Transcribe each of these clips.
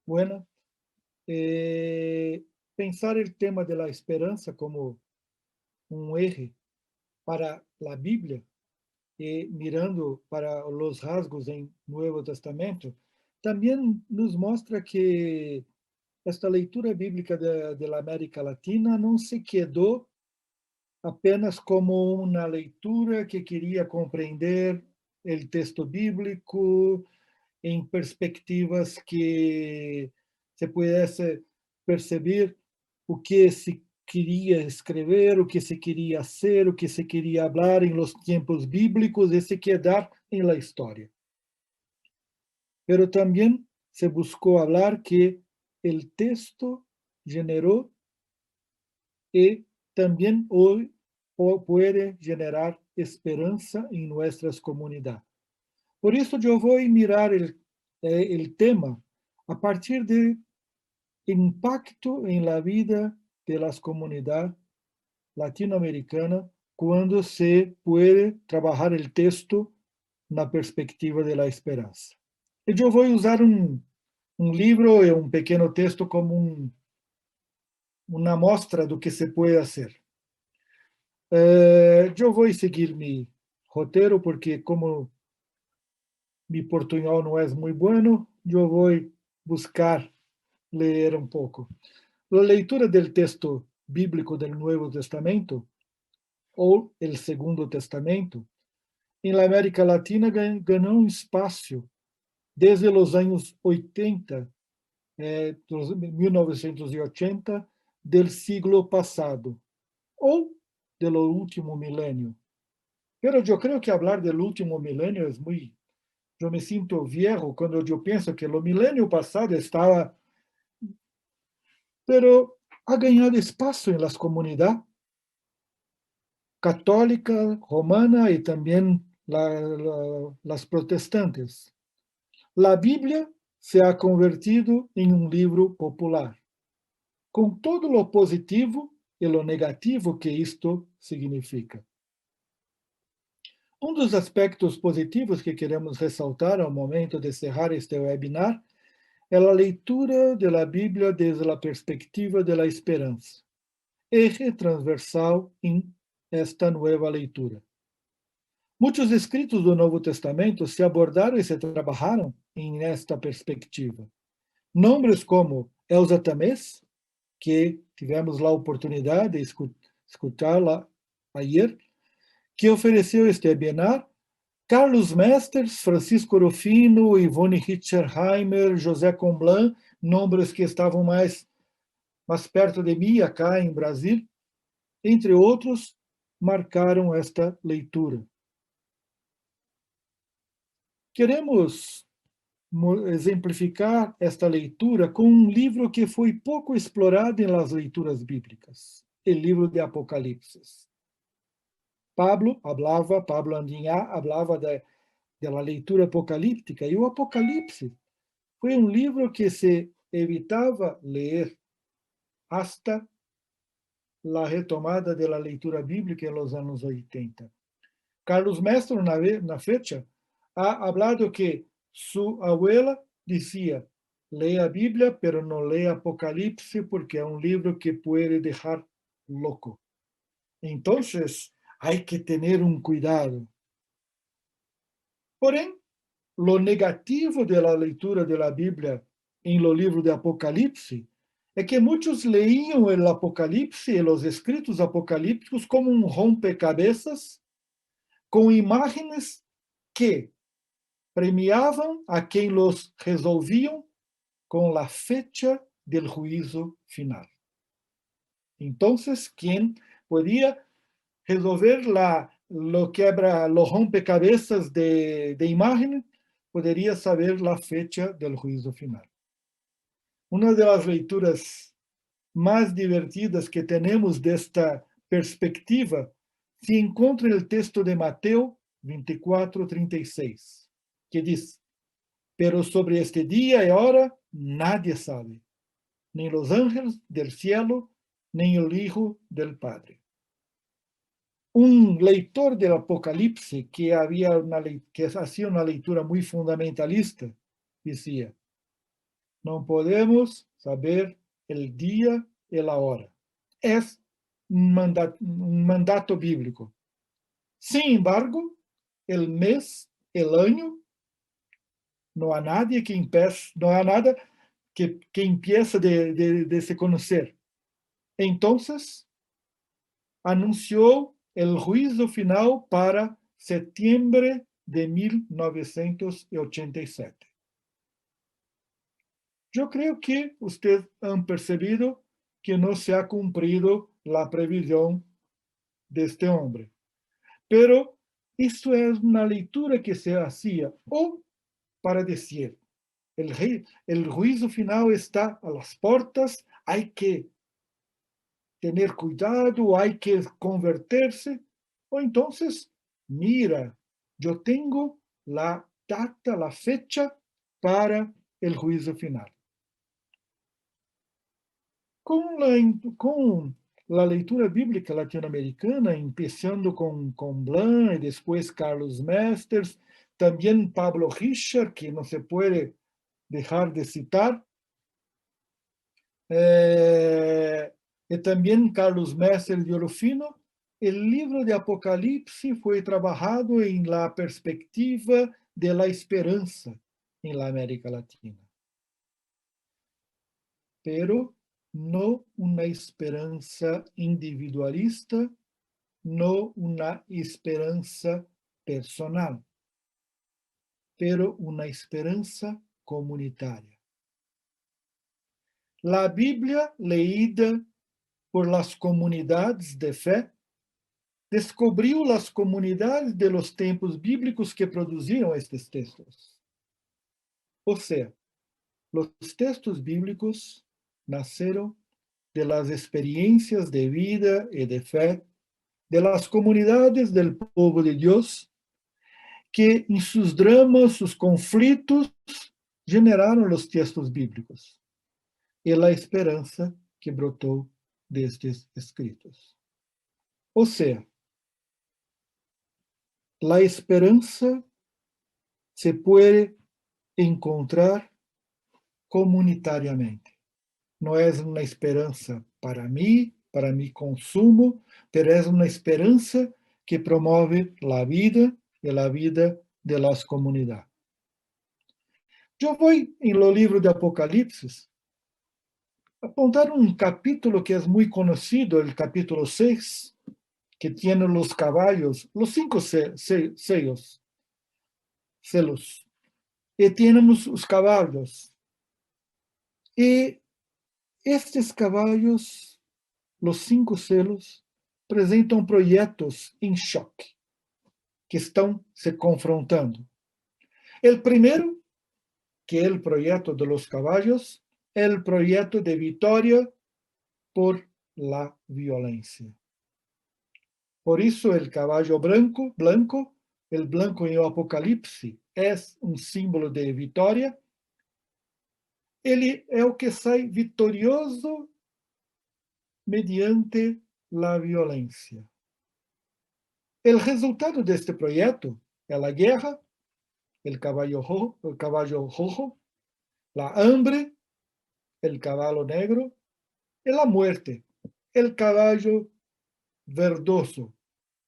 Bueno, eh, pensar el tema de la esperanza como un eje para la Biblia, mirando para los rasgos en Nuevo Testamento, también nos muestra que esta leitura bíblica de la América Latina no se quedó apenas como una leitura que quería comprender el texto bíblico en perspectivas que se pudesse perceber o que se queria escrever, o que se queria hacer, o que se queria hablar em los tempos bíblicos e se quedar em la história. Pero também se buscou hablar que el texto generou e também hoje pode generar esperança em nossas comunidades. Por isso, eu vou mirar el tema a partir de impacto en la vida de las comunidades latinoamericanas cuando se puede trabajar el texto na perspectiva de la esperança. E eu vou usar um livro e um pequeno texto como uma amostra do que se pode fazer. Eu vou seguir meu roteiro, porque como mi portunhol não é muito bueno, eu vou buscar ler um pouco. A leitura do texto bíblico do Novo Testamento, ou o Segundo Testamento, em la América Latina ganhou um espaço desde os anos 80, 1980, do siglo passado, ou do último milênio. Pero eu creio que falar do último milênio é muito. Eu me sinto viejo quando eu penso que o milênio passado estava, pero ha ganhado espaço em las comunidades católica, romana y también las protestantes. La Biblia se ha convertido en un libro popular, con todo lo positivo y lo negativo que esto significa. Um dos aspectos positivos que queremos ressaltar ao momento de cerrar este webinar é a leitura da Bíblia desde a perspectiva da esperança, eje transversal em esta nova leitura. Muitos escritos do Novo Testamento se abordaram e se trabalharam em esta perspectiva. Nomes como Elsa Tamés, que tivemos lá a oportunidade de escutá-la ayer, que ofereceu este webinar, Carlos Mesters, Francisco Rufino, Ivone Hitcherheimer, José Comblan, nomes que estavam mais perto de mim, acá em Brasil, entre outros, marcaram esta leitura. Queremos exemplificar esta leitura com um livro que foi pouco explorado em las leituras bíblicas, o livro de Apocalipse. Pablo Andinhá falava da leitura apocalíptica, e o Apocalipse foi um livro que se evitava ler hasta a retomada da leitura bíblica nos anos 80. Carlos Mestre, na fecha, ha hablado que su abuela decía, lea Biblia, pero no lea Apocalipse porque es un libro que puede dejar loco. Entonces, hay que tener un cuidado. Porém, lo negativo de la leitura de la Biblia en lo libro de Apocalipse é que muitos leíam o Apocalipse e os escritos apocalípticos como um rompecabezas com imagens que premiavam a quem los resolviam com a fecha del juízo final. Então, quem podia resolver lo quebra, los rompecabezas de imagem, poderia saber a fecha del juízo final. Uma das leituras mais divertidas que temos desta perspectiva se encontra no texto de Mateus 24:36, que diz: Pero sobre este día y hora nadie sabe, ni los ángeles del cielo, ni el Hijo del Padre. Un leitor del Apocalipse que hacía una leitura muy fundamentalista decía: não podemos saber o dia e a hora. É um mandato bíblico. Sin embargo, o mês, o ano, não há nada que impeça, não há nada que impeça de se conhecer. Então, anunciou o juízo final para setembro de 1987. Eu creio que vocês han percebido que não se ha cumprido a previsão deste homem. Pero isso é uma leitura que se hacía, ou para dizer, o juízo final está a las portas, hay que tener cuidado, hay que converterse, ou então, mira, eu tenho a data, a fecha para o juízo final. Com a leitura bíblica latino-americana, começando com Blanc e depois Carlos Mesters, também Pablo Richard, que não se pode deixar de citar, e também Carlos Mesters de Orofino, o livro de Apocalipse foi trabalhado em la perspectiva de la esperança em la América Latina. Pero no una esperanza individualista, no una esperanza personal, pero una esperanza comunitaria. La Biblia, leída por las comunidades de fe, descobriu las comunidades de los tempos bíblicos que produziram estes textos. Ou seja, los textos bíblicos nasceram de las experiencias de vida y de fe de las comunidades del pueblo de Dios, que en sus dramas, sus conflictos, generaron los textos bíblicos y la esperanza que brotó de estos escritos. O sea, la esperanza se puede encontrar comunitariamente. No es una esperanza para mí, para mi consumo, pero es una esperanza que promueve la vida y la vida de las comunidades. Yo voy en los libros de Apocalipsis a apontar un capítulo que es muy conocido, el capítulo 6, que tiene los caballos, los 5 celos, y tenemos los caballos. Y estes caballos, los 5 selos, apresentam projetos em choque, que estão se confrontando. O primeiro, que é o projeto de los caballos, é o projeto de vitória por la violência. Por isso, o caballo blanco, o blanco em Apocalipse, é um símbolo de vitória. Ele é o que sai vitorioso mediante la violência. O resultado deste projeto é a guerra, o caballo rojo, la hambre, el caballo negro, e la muerte, el caballo verdoso,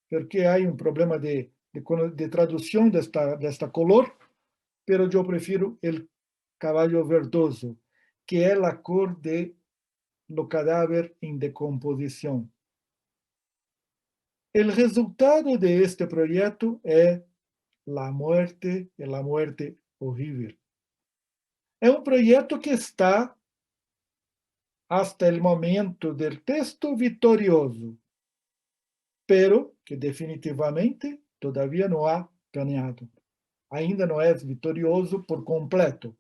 porque há um problema de tradução desta color, pero eu prefiro el caballo verdoso, que é a cor de lo cadáver em decomposição. O resultado de este projeto é a muerte horrível. É um projeto que está, hasta o momento do texto, vitorioso, pero que definitivamente todavía não ha ganhado. Ainda não é vitorioso por completo.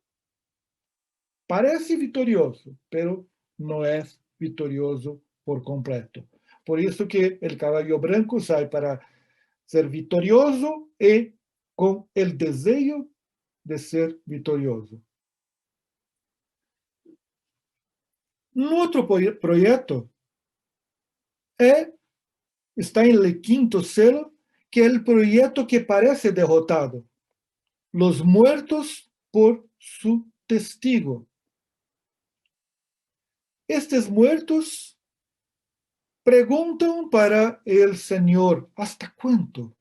Parece vitorioso, pero não é vitorioso por completo. Por isso que o caballo branco sai para ser vitorioso e com o desejo de ser vitorioso. Outro projeto está em el quinto selo, que é o projeto que parece derrotado. Los muertos por su testigo. Estes muertos preguntan para el Señor, ¿hasta cuánto?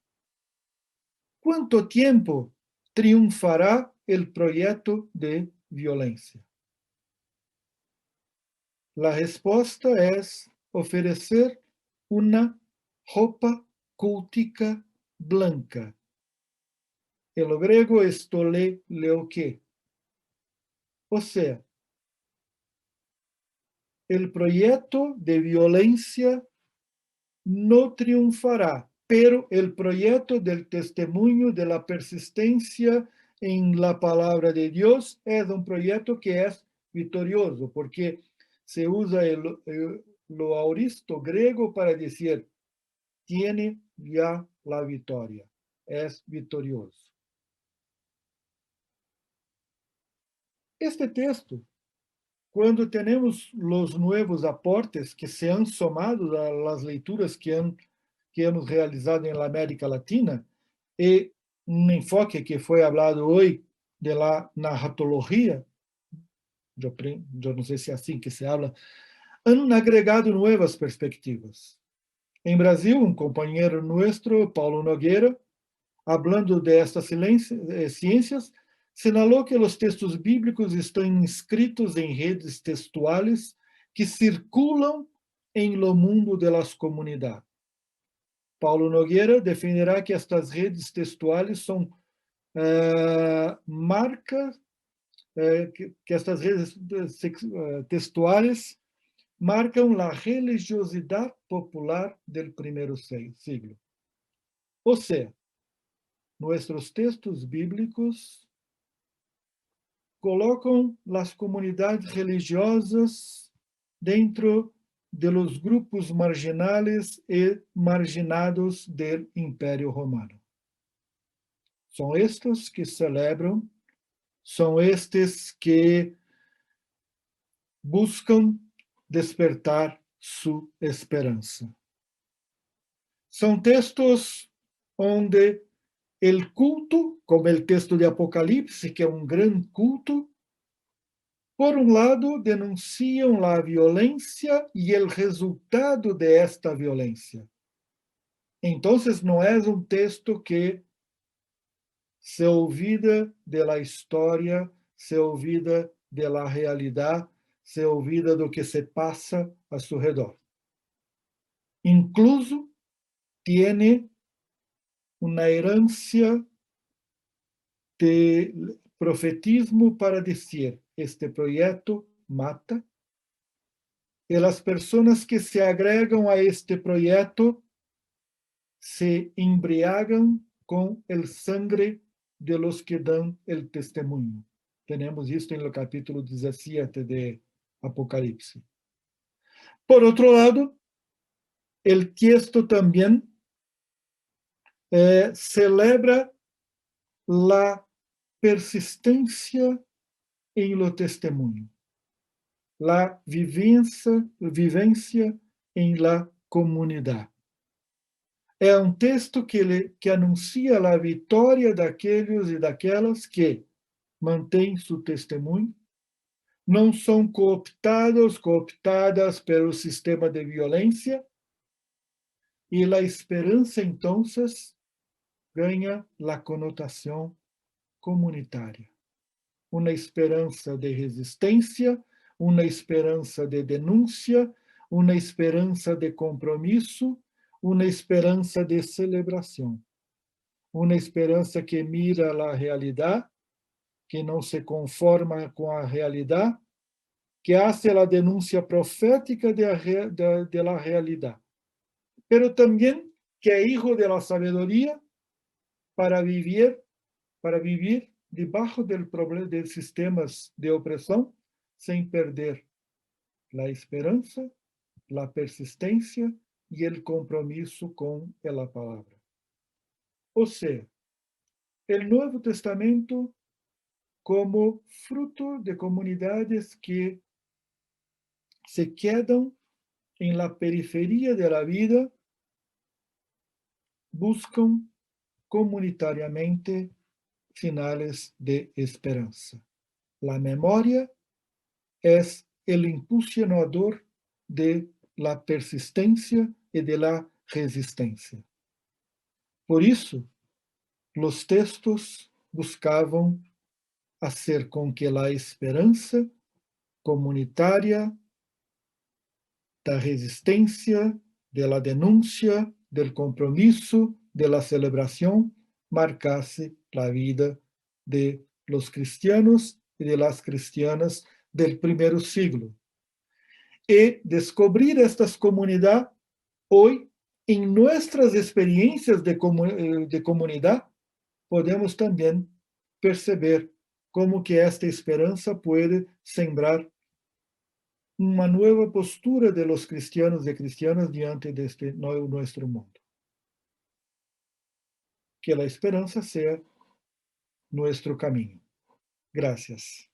¿Cuánto tiempo triunfará el proyecto de violencia? La respuesta es ofrecer una ropa cultica blanca. En lo griego es tole leuke. O sea, el proyecto de violencia no triunfará, pero el proyecto del testimonio de la persistencia en la palabra de Dios es un proyecto que es victorioso, porque se usa lo auristo griego para decir, tiene ya la victoria, es victorioso. Este texto, quando temos os novos aportes que se han somado às leituras que hemos realizado na América Latina, e um enfoque que foi falado hoje de la narratologia, eu não sei se é assim que se habla, han agregado novas perspectivas. Em Brasil, um companheiro nosso, Paulo Nogueira, hablando de estas ciências, señaló que os textos bíblicos estão inscritos em redes textuales que circulam em lo mundo de las comunidades. Paulo Nogueira defenderá que estas redes textuales são marcas, que estas redes textuales marcam a religiosidade popular do primeiro siglo. Ou seja, nossos textos bíblicos colocam as comunidades religiosas dentro de los grupos marginales e marginados do Império Romano. São estes que celebram, são estes que buscam despertar sua esperança. São textos onde o culto, como o texto de Apocalipse, que é um grande culto, por um lado, denunciam a violência e o resultado de esta violência. Então, não é um texto que se olvida da história, se olvida da realidade, se olvida do que se passa a seu redor. Incluso, tem uma herança de profetismo para dizer: este projeto mata, e as pessoas que se agregam a este projeto se embriagam com o sangue de los que dão o testemunho. Temos isto no capítulo 17 de Apocalipse. Por outro lado, o texto também celebra a persistência em lo testemunho, a vivência em la comunidade. É um texto que anuncia a vitória daqueles e daquelas que mantêm seu testemunho, não são cooptadas pelo sistema de violência, e a esperança, então, ganha a conotação comunitária. Uma esperança de resistência, uma esperança de denúncia, uma esperança de compromisso, uma esperança de celebração. Uma esperança que mira a realidade, que não se conforma com a realidade, que hace a denúncia profética de la realidade, pero também que é hijo de la sabedoria para viver debaixo de sistemas de opressão, sem perder a esperança, a persistência e o compromisso com a palavra. Ou seja, o Novo Testamento como fruto de comunidades que se quedam em la periferia de la vida, buscam comunitariamente finales de esperança. La memória é el impulsionador de la persistencia y de la resistencia. Por isso, os textos buscavam fazer com que a esperança comunitária da resistência, da denúncia, do compromisso, da celebração, marcasse a vida de los cristianos e de las cristianas del primeiro siglo. E descobrir estas comunidades hoje, em nossas experiências de comunidade, podemos também perceber como que esta esperança pode sembrar uma nova postura de los cristianos e cristianas diante deste nosso mundo. Que a esperança seja nosso caminho. Gracias.